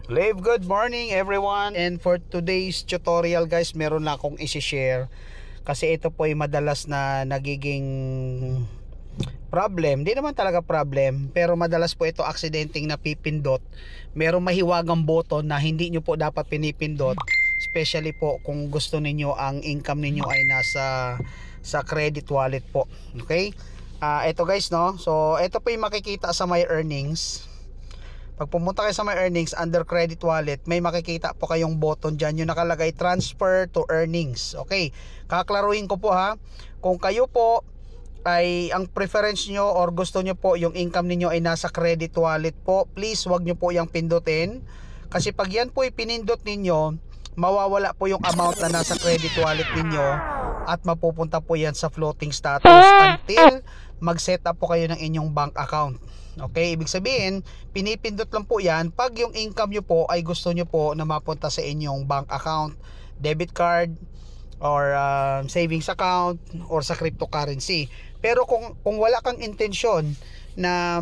Live good morning everyone, and for today's tutorial guys, meron na akong isi-share kasi ito po ay madalas na nagiging problem. Hindi naman talaga problem, pero madalas po ito aksidenteng napipindot. Merong mahiwagang button na hindi nyo po dapat pinipindot, especially po kung gusto ninyo ang income ninyo ay nasa credit wallet po. Okay, ito guys, no, so ito po yung makikita sa my earnings. Pag pumunta kayo sa my earnings, under credit wallet, may makikita po kayong button dyan, yung nakalagay transfer to earnings. Okay, kaklaruhin ko po ha, kung kayo po ay ang preference nyo or gusto nyo po yung income ninyo ay nasa credit wallet po, please wag nyo po yung pindutin. Kasi pag yan po ipinindot ninyo, mawawala po yung amount na nasa credit wallet ninyo at mapupunta po yan sa floating status until mag-set up po kayo ng inyong bank account. Okay, ibig sabihin, pinipindot lang po yan pag yung income nyo po ay gusto nyo po na mapunta sa inyong bank account, debit card, or savings account, or sa cryptocurrency. Pero kung wala kang intensyon na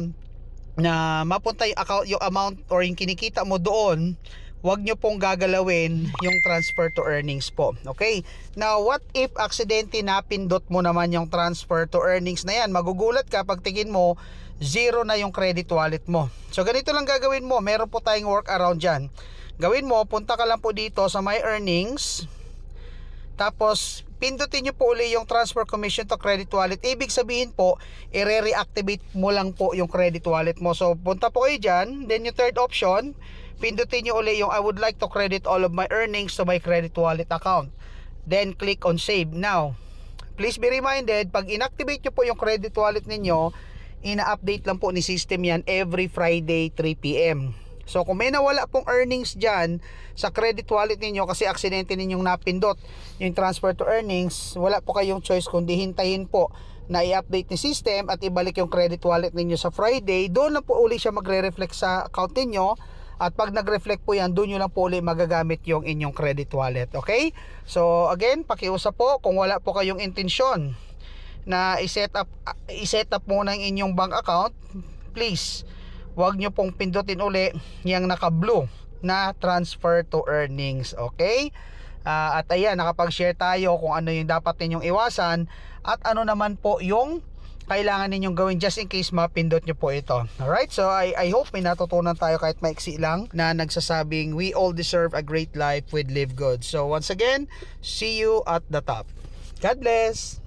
mapunta yung account, yung amount or yung kinikita mo doon, wag nyo pong gagalawin yung transfer to earnings po. Okay, now what if aksidente napindot mo naman yung transfer to earnings na yan? Magugulat ka pag tingin mo zero na yung credit wallet mo. So ganito lang gagawin mo, meron po tayong workaround dyan. Gawin mo, punta ka lang po dito sa my earnings, tapos pindutin nyo po uli yung transfer commission to credit wallet. Ibig sabihin po, i-reactivate mo lang po yung credit wallet mo. So punta po kayo dyan, then yung third option, pindutin nyo uli yung I would like to credit all of my earnings to my credit wallet account, then click on save. Now please be reminded, pag inactivate nyo po yung credit wallet ninyo, ina-update lang po ni system yan every Friday 3 PM. So kung may nawala pong earnings dyan sa credit wallet ninyo kasi aksidente ninyong napindot yung transfer to earnings, wala po kayong choice kundi hintayin po na i-update ni system at ibalik yung credit wallet ninyo sa Friday. Doon lang po uli siya magre-reflect sa account ninyo, at pag nag-reflect po yan, doon nyo lang po uli magagamit yung inyong credit wallet. Okay, so again, pakiusap po, kung wala po kayong intensyon na i-set up muna ang inyong bank account, please wag nyo pong pindutin uli yung naka-blue na transfer to earnings. Okay, at ayan, nakapag-share tayo kung ano yung dapat ninyong iwasan at ano naman po yung kailangan ninyong gawin just in case mapindot nyo po ito. Alright, so I hope may natutunan tayo kahit maiksi lang, na nagsasabing we all deserve a great life with Live Good. So once again, see you at the top. God bless.